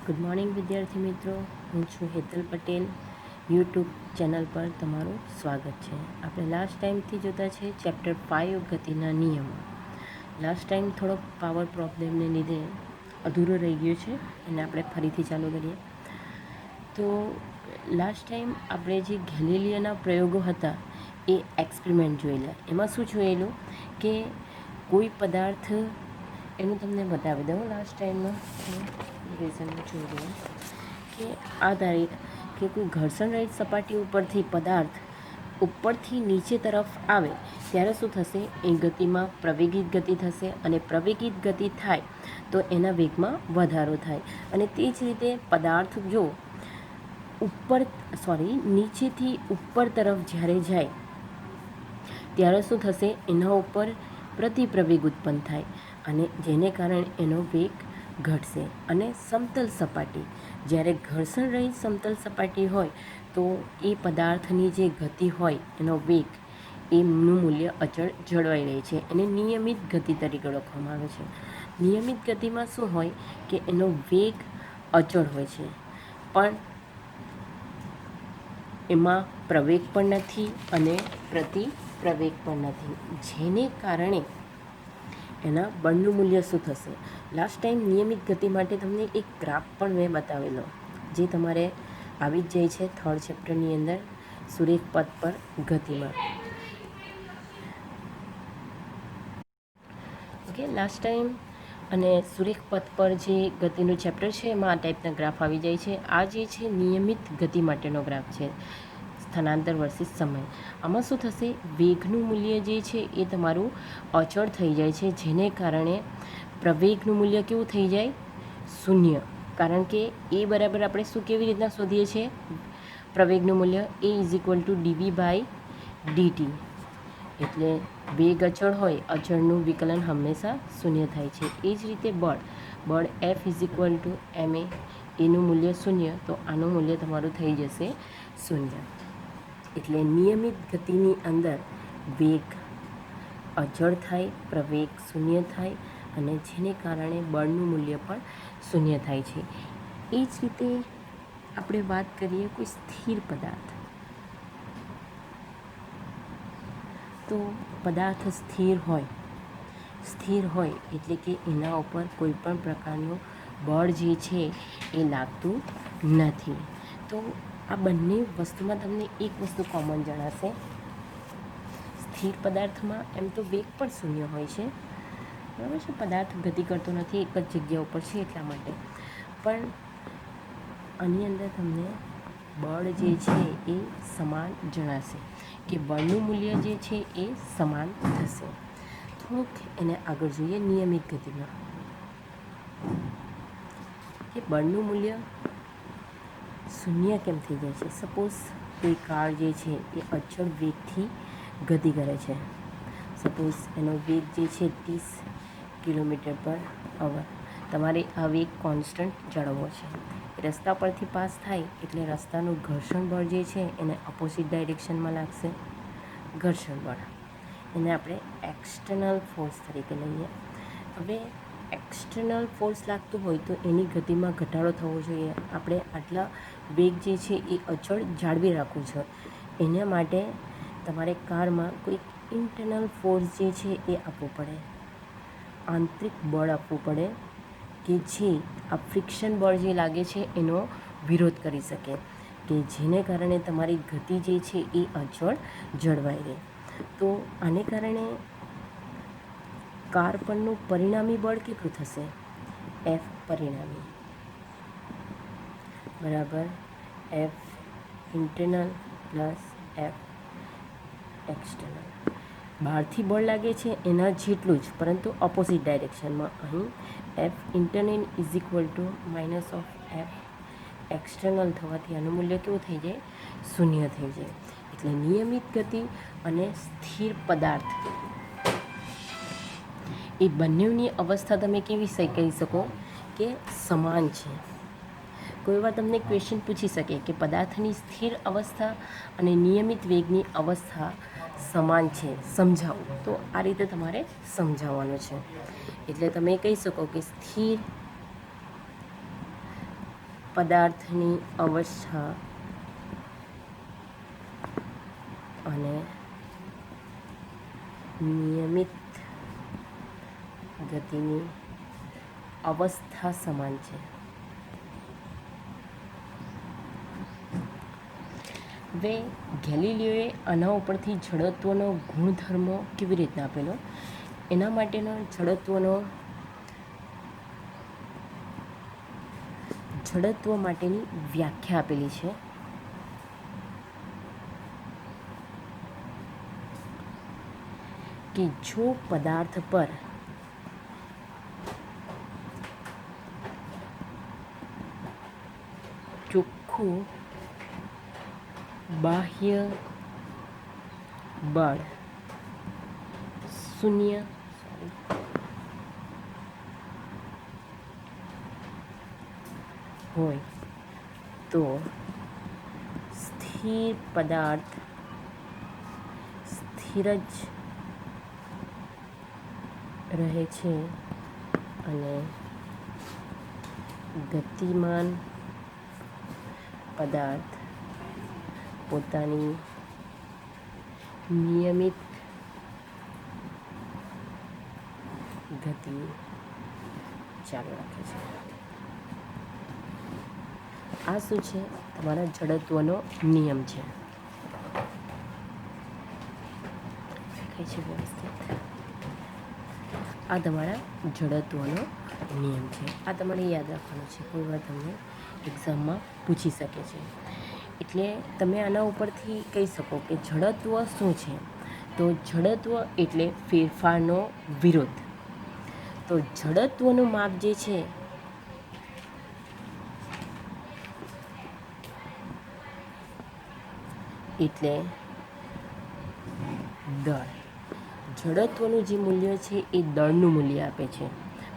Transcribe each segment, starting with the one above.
Good morning વિદ્યાર્થી મિત્રો, હું છું હેતલ પટેલ. યુટ્યુબ ચેનલ પર તમારું સ્વાગત છે. આપણે લાસ્ટ ટાઈમથી જોતા છે ચેપ્ટર 5 ગતિના નિયમો. લાસ્ટ ટાઈમ થોડોક પાવર પ્રોબ્લેમને લીધે અધૂરો રહી ગયો છે, એને આપણે ફરીથી ચાલુ કરીએ. તો લાસ્ટ ટાઈમ આપણે જે ગેલિલિયોના પ્રયોગો હતા એ એક્સપેરિમેન્ટ જોયેલા. એમાં શું જોયેલું કે કોઈ પદાર્થ, એનું તમને બતાવી દઉં. લાસ્ટ ટાઈમમાં રિઝનમાં જોઈ લઉં કે આ તારીખ કે કોઈ ઘર્ષણ રહિત સપાટી ઉપરથી પદાર્થ ઉપરથી નીચે તરફ આવે ત્યારે શું થશે? એ ગતિમાં પ્રવેગિત ગતિ થશે, અને પ્રવેગિત ગતિ થાય તો એના વેગમાં વધારો થાય. અને તે જ રીતે પદાર્થ જો નીચેથી ઉપર તરફ જ્યારે જાય ત્યારે શું થશે? એના ઉપર પ્રતિપ્રવેગ ઉત્પન્ન થાય, અને જેને કારણે એનો વેગ ઘટશે. અને સમતલ સપાટી, જ્યારે ઘર્ષણ રહિત સમતલ સપાટી હોય તો એ પદાર્થની જે ગતિ હોય, એનો વેગ, એનું મૂલ્ય અચળ જળવાઈ રહે છે. એને નિયમિત ગતિ તરીકે ઓળખવામાં આવે છે. નિયમિત ગતિમાં શું હોય કે એનો વેગ અચળ હોય છે, પણ એમાં પ્રવેગ પણ નથી અને પ્રતિપ્રવેગ પણ નથી, જેને કારણે એના બળનું મૂલ્ય શું થશે? લાસ્ટ ટાઈમ નિયમિત ગતિ માટે તમને એક ગ્રાફ પણ મેં બતાવેલો, જે તમારે આવી જ જાય છે 3rd ચેપ્ટરની અંદર, સુરેખ પથ પર ગતિમાં. ઓકે, લાસ્ટ ટાઈમ અને સુરેખ પથ પર જે ગતિનું ચેપ્ટર છે એમાં આ ટાઈપના ગ્રાફ આવી જાય છે. આ જે છે નિયમિત ગતિ માટેનો ગ્રાફ છે, સ્થાનાંતર વર્સિસ સમય. આમાં શું થશે? વેગનું મૂલ્ય જે છે એ તમારું અચળ થઈ જાય છે, જેને કારણે પ્રવેગનું મૂલ્ય કેવું થઈ જાય? શૂન્ય. કારણ કે એ બરાબર આપણે શું કેવી રીતના શોધીએ છીએ પ્રવેગનું મૂલ્ય? એ =dv/dt. એટલે વેગ અચળ હોય, અચળનું વિકલન હંમેશા શૂન્ય થાય છે. એ જ રીતે બળ F = ma, એનું મૂલ્ય શૂન્ય, તો આનું મૂલ્ય તમારું થઈ જશે શૂન્ય. એટલે નિયમિત ગતિની અંદર વેગ અચળ થાય, પ્રવેગ શૂન્ય થાય, અને જેને કારણે બળનું મૂલ્ય પણ શૂન્ય થાય છે. એ જ રીતે આપણે વાત કરીએ કોઈ સ્થિર પદાર્થ. તો પદાર્થ સ્થિર હોય એટલે કે એના ઉપર કોઈ પણ પ્રકારનું બળ જે છે એ લાગતું નથી. તો આ બંને વસ્તુમાં તમને એક વસ્તુ કોમન જણાશે. સ્થિર પદાર્થમાં એમ તો વેગ પણ શૂન્ય હોય છે, બરાબર છે. પદાર્થ ગતિ કરતો નથી, એક જ જગ્યા ઉપર છે એટલા માટે. પણ આની અંદર તમને બળ જે છે એ સમાન જણાશે, કે બળનું મૂલ્ય જે છે એ સમાન થશે. થોડુંક એને આગળ જોઈએ નિયમિત ગતિમાં, કે બળનું મૂલ્ય શૂન્ય કેમ થઈ જાય છે? સપોઝ કોઈ કાર જે છે એ અચળ વેગથી ગતિ કરે છે. સપોઝ એનો વેગ જે છે 30 km/h. તમારે આ વેગ કોન્સ્ટન્ટ જાળવવો છે. રસ્તા પરથી પાસ થાય એટલે રસ્તાનું ઘર્ષણ બળ જે છે એને ઓપોઝિટ ડાયરેક્શનમાં લાગશે. ઘર્ષણ બળ એને આપણે એક્સટર્નલ ફોર્સ તરીકે લઈએ. હવે એક્સટર્નલ ફોર્સ લાગતું હોય તો એની ગતિમાં ઘટાડો થવો જોઈએ. આપણે આટલા વેગ જે છે એ અચળ જાળવી રાખવું છે. એના માટે તમારે કારમાં કોઈ ઇન્ટરનલ ફોર્સ જે છે એ આપવો પડે, આંતરિક બળ આપવું પડે, કે જે આ ફ્રિક્શન બળ જે લાગે છે એનો વિરોધ કરી શકે, કે જેને કારણે તમારી ગતિ જે છે એ અચળ જળવાઈ રહે. તો આને કારણે કાર પરનું પરિણામી બળ કેટલું થશે? F પરિણામી બરાબર F internal plus F external. બહારથી બળ લાગે છે એના જેટલું જ, પરંતુ ઓપોઝિટ ડાયરેક્શનમાં. અહીં F ઇન્ટરનલ = -F એક્સટર્નલ થવાથી આનું મૂલ્ય કેવું થઈ જાય? શૂન્ય થઈ જાય. એટલે નિયમિત ગતિ અને સ્થિર પદાર્થ એ બંનેની અવસ્થા તમે કેવી કહી શકો કે સમાન છે. કોઈ વાર તમને ક્વેશ્ચન પૂછી શકે કે પદાર્થની સ્થિર અવસ્થા અને નિયમિત વેગની અવસ્થા સમાન છે, સમજાવો. તો આ રીતે તમારે સમજાવવાનું છે. એટલે તમે કહી શકો કે સ્થિર પદાર્થની અવસ્થા અને નિયમિત ગતિની અવસ્થા સમાન છે. હવે ગેલિલિયોએ આના ઉપરથી જડત્વનો ગુણધર્મ કેવી રીતના આપેલો, એના માટેનો જડત્વ માટેની વ્યાખ્યા આપેલી છે. કે જો પદાર્થ પર ચોખ્ખું બાહ્ય બળ શૂન્ય હોય તો સ્થિર પદાર્થ સ્થિર જ રહે છે અને ગતિમાન પદાર્થ પોતાની નિયમિત ગતિ ચાલુ રાખે છે. આ શું છે? તમારા જડત્વનો નિયમ છે. કઈ છે વ્યવસ્થિત? આ તમારા જડત્વનો નિયમ છે. આ તમારે યાદ રાખવાનો છે, કોઈ વાર તમને એક્ઝામમાં પૂછી શકે છે. એટલે તમે આના ઉપરથી કહી શકો કે જડત્વ શું છે? તો જડત્વ એટલે ફેરફારનો વિરોધ. તો જડત્વનું માપ જે છે એટલે દળ. જડત્વનું જે મૂલ્ય છે એ દળનું મૂલ્ય આપે છે.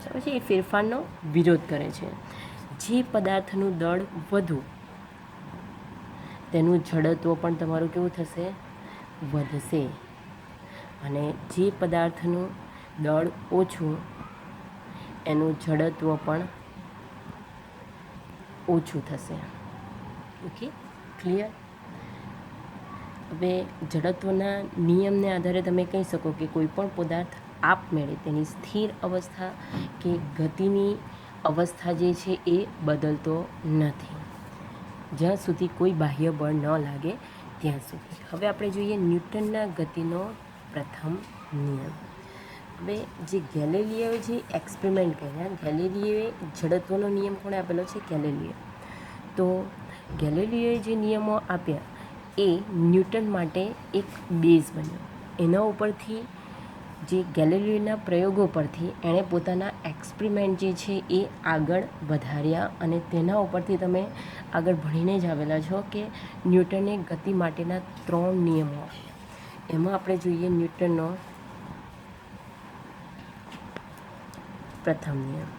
બરાબર છે? એ ફેરફારનો વિરોધ કરે છે. જે પદાર્થનું દળ વધુ તેનું જડત્વ પણ તમારું કેવું થશે? વધશે. અને જે પદાર્થનું દળ ઓછું એનું જડત્વ પણ ઓછું થશે. Okay, clear? હવે જડત્વના નિયમને આધારે તમે કહી શકો કે કોઈ પણ પદાર્થ આપમેળે તેની સ્થિર અવસ્થા કે ગતિની અવસ્થા જે છે એ બદલતો નથી, જ્યાં સુધી કોઈ બાહ્ય બળ ન લાગે ત્યાં સુધી. હવે આપણે જોઈએ ન્યૂટનના ગતિનો પ્રથમ નિયમ. હવે જે ગેલિલિયોએ જે એક્સપેરિમેન્ટ કર્યા, ગેલિલિયોએ જડત્વનો નિયમ કોણે આપેલો છે? ગેલિલિયો. તો ગેલિલિયોએ જે નિયમો આપ્યા એ ન્યૂટન માટે એક બેઝ બન્યો. એના ઉપરથી જે ગેલિલિયોના પ્રયોગો પરથી એણે પોતાના એક્સપેરિમેન્ટ જે છે એ આગળ વધાર્યા અને તેના ઉપરથી તમે આગળ ભણીને જ આવેલા છો કે ન્યૂટને ગતિ માટેના 3 નિયમો. એમાં આપણે જોઈએ ન્યૂટનનો પ્રથમ નિયમ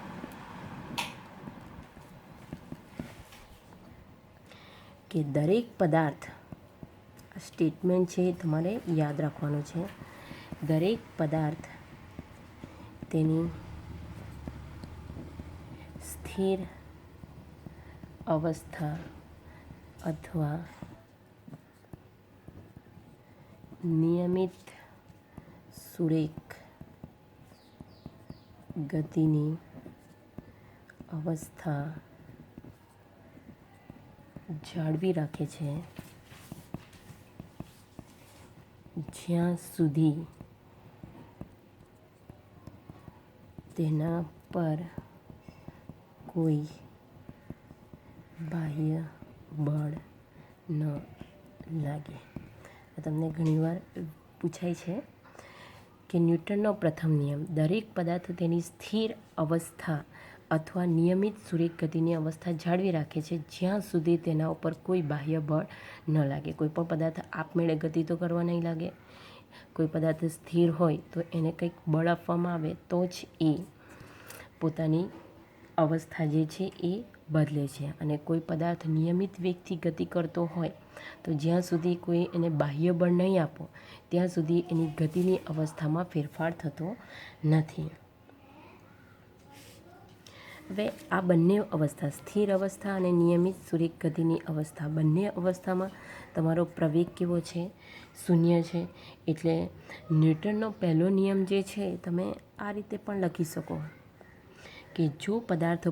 કે દરેક પદાર્થ, આ સ્ટેટમેન્ટ છે તમારે યાદ રાખવાનું છે, દરેક પદાર્થ તેની સ્થિર અવસ્થા અથવા નિયમિત સુરેખ ગતિની અવસ્થા જાળવી રાખે છે જ્યાં સુધી તેના પર કોઈ બાહ્ય બળ ન લાગે. તમને ઘણીવાર પૂછાય છે કે ન્યૂટનનો પ્રથમ નિયમ, દરેક પદાર્થ તેની સ્થિર અવસ્થા અથવા નિયમિત સુરેખ ગતિની અવસ્થા જાળવી રાખે છે જ્યાં સુધી તેના ઉપર કોઈ બાહ્ય બળ ન લાગે. કોઈ પણ પદાર્થ આપમેળે ગતિ તો કરવા નહીં લાગે. કોઈ પદાર્થ સ્થિર હોય તો એને કંઈક બળ આપવામાં આવે તો જ એ પોતાની અવસ્થા જે છે એ બદલે છે. અને કોઈ પદાર્થ નિયમિત વેગથી ગતિ કરતો હોય તો જ્યાં સુધી કોઈ એને બાહ્ય બળ નહીં આપો ત્યાં સુધી એની ગતિની અવસ્થામાં ફેરફાર થતો નથી. હવે આ બંને અવસ્થા, સ્થિર અવસ્થા અને નિયમિત સુરેખ ગતિની અવસ્થા, બંને અવસ્થામાં તમારો પ્રવેગ કેવો છે? શૂન્ય છે. એટલે ન્યૂટનનો પહેલો નિયમ જે છે તમે આ રીતે પણ લખી શકો કે જો પદાર્થ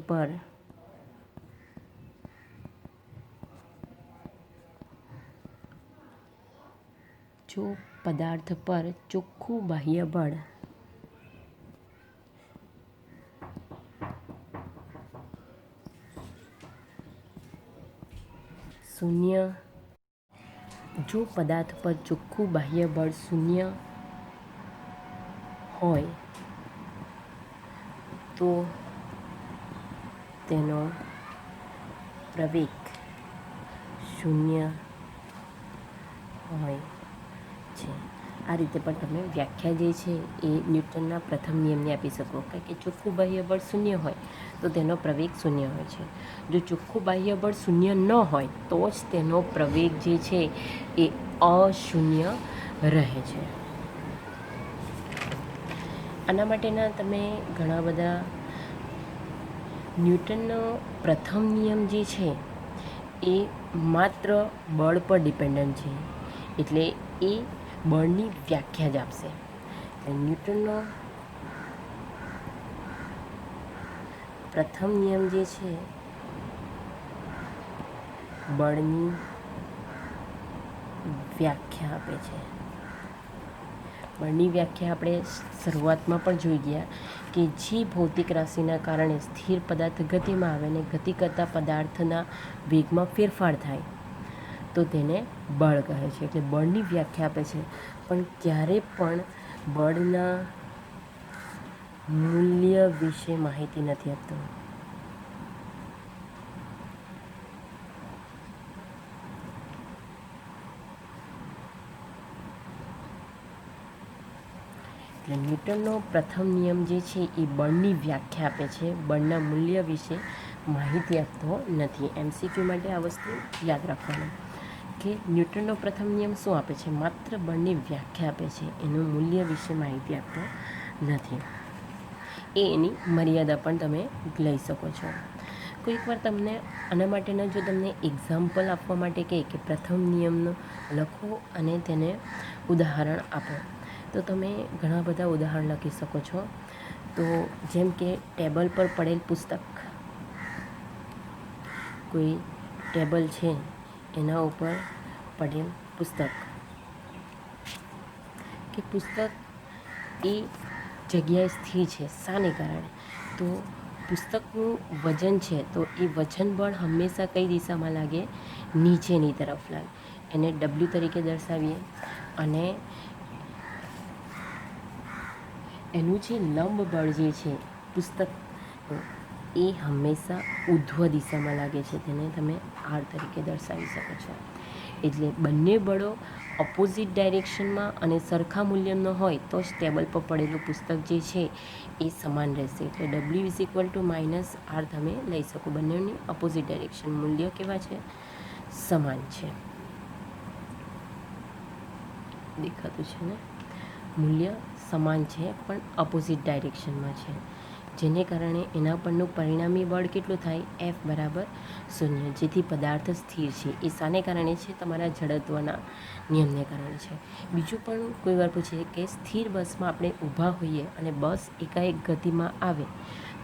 પર ચોખ્ખું બાહ્ય બળ શૂન્ય, જો પદાર્થ પર ચોખ્ખું બાહ્ય બળ શૂન્ય હોય તો તેનો પ્રવેગ શૂન્ય હોય છે. આ રીતે પણ તમે વ્યાખ્યા જે છે એ ન્યૂટનના પ્રથમ નિયમની આપી શકો, કારણ કે ચોખ્ખું બાહ્ય બળ શૂન્ય હોય તો તેનો પ્રવેગ શૂન્ય હોય છે. જો ચોખ્ખું બાહ્ય બળ શૂન્ય ન હોય તો જ તેનો પ્રવેગ જે છે એ અશૂન્ય રહે છે. આના માટેના તમે ઘણા બધા ન્યૂટનનો પ્રથમ નિયમ જે છે એ માત્ર બળ પર ડિપેન્ડન્ટ છે, એટલે એ બળની વ્યાખ્યા જ આપશે. ન્યૂટનનો પ્રથમ નિયમ જે છે બળની વ્યાખ્યા આપે છે. બળની વ્યાખ્યા આપણે શરૂઆતમાં પણ જોઈ ગયા કે જે ભૌતિક રાશિના કારણે સ્થિર પદાર્થ ગતિમાં આવે અને ગતિ કરતા પદાર્થના વેગમાં ફેરફાર થાય તો તેને બળ કહે છે. એટલે બળની વ્યાખ્યા આપે છે, પણ ક્યારે પણ બળના મૂલ્ય વિશે માહિતી નથી આપતો. એટલે ન્યૂટનનો પ્રથમ નિયમ જે છે એ બળની વ્યાખ્યા આપે છે, બળના મૂલ્ય વિશે માહિતી આપતો નથી. MCQ માટે આ વસ્તુ યાદ રાખવાનું કે ન્યૂટનનો પ્રથમ નિયમ શું આપે છે? માત્ર બળની વ્યાખ્યા આપે છે, એનું મૂલ્ય વિશે માહિતી આપતો નથી. એની મર્યાદા પણ તમે લઈ શકો છો. કોઈક વાર તમને આના માટેના જો તમને એક્ઝામ્પલ આપવા માટે કહે કે પ્રથમ નિયમનો લખો અને તેને ઉદાહરણ આપો, તો તમે ઘણા બધા ઉદાહરણ લખી શકો છો. તો જેમ કે ટેબલ પર પડેલ પુસ્તક, કોઈ ટેબલ છે એના ઉપર પડેલ પુસ્તક કે પુસ્તક એ જગ્યાએ સ્થિર છે. શાને કારણે? તો પુસ્તકનું વજન છે તો એ વજન બળ હંમેશા કઈ દિશામાં લાગે? નીચેની તરફ લાગે. એને W તરીકે દર્શાવીએ અને એનું જે લંબ બળ જે છે પુસ્તક એ હંમેશા ઉધ્વ દિશામાં લાગે છે, તેને તમે R તરીકે દર્શાવી શકો છો. એટલે બંને બળો ઓપોઝિટ ડાયરેક્શનમાં અને સરખા મૂલ્યનો હોય તો જ ટેબલ પર પડેલું પુસ્તક જે છે એ સમાન રહેશે. એટલે W - R તમે લઈ શકો. બંનેની ઓપોઝિટ ડાયરેક્શન, મૂલ્ય કેવા છે? સમાન છે. દેખાતું છે ને? મૂલ્ય સમાન છે પણ ઓપોઝિટ ડાયરેક્શનમાં છે, જેને કારણે એના પરનું પરિણામી બળ કેટલું થાય? F = 0, જેથી પદાર્થ સ્થિર છે. એ શાને કારણે છે? તમારા જડત્વના નિયમને કારણે છે. બીજું પણ કોઈ વાર પૂછે કે સ્થિર બસમાં આપણે ઊભા હોઈએ અને બસ એકાએક ગતિમાં આવે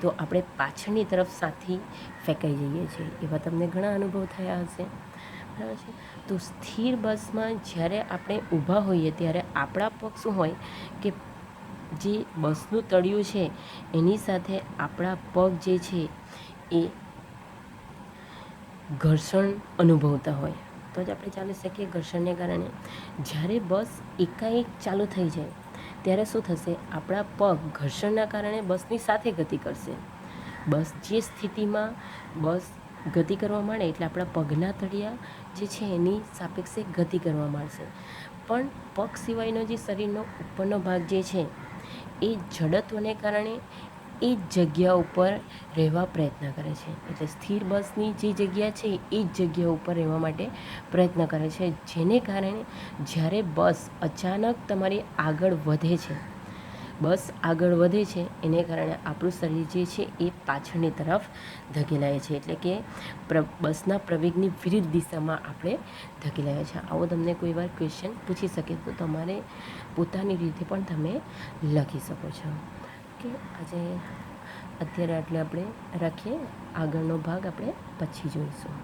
તો આપણે પાછળની તરફ સાથી ફેંકાઈ જઈએ છીએ. એવા તમને ઘણા અનુભવ થયા હશે, બરાબર છે? તો સ્થિર બસમાં જ્યારે આપણે ઊભા હોઈએ ત્યારે આપણા પગ શું હોય કે જે બસનું તળિયું છે એની સાથે આપણા પગ જે છે એ ઘર્ષણ અનુભવતા હોય તો જ આપણે ચાલી શકીએ. ઘર્ષણને કારણે જ્યારે બસ એકાએક ચાલુ થઈ જાય ત્યારે શું થશે? આપણા પગ ઘર્ષણના કારણે બસની સાથે ગતિ કરશે. બસ જે સ્થિતિમાં બસ ગતિ કરવા માંડે એટલે આપણા પગના તળિયા જે છે એની સાપેક્ષે ગતિ કરવા માંડશે. પણ પગ સિવાયનો જે શરીરનો ઉપરનો ભાગ જે છે એ જડત્વને કારણે એ જ જગ્યા ઉપર રહેવા પ્રયત્ન કરે છે. એટલે સ્થિર બસની જે જગ્યા છે એ જ જગ્યા ઉપર રહેવા માટે પ્રયત્ન કરે છે, જેને કારણે જ્યારે બસ અચાનક તમારી આગળ વધે છે, બસ આગળ વધે છે એને કારણે આપણું શરીર જે છે એ પાછળની તરફ ધકેલાય છે, એટલે કે બસના પ્રવેગની વિરુદ્ધ દિશામાં આપણે ધકેલાય છે. આવો તમને કોઈ વાર ક્વેશ્ચન પૂછી શકે તો તમારે પોતાની રીતે પણ તમે લખી શકો છો. કે અત્યારે આટલે આપણે રાખીએ, આગળનો ભાગ આપણે પછી જોઈશું.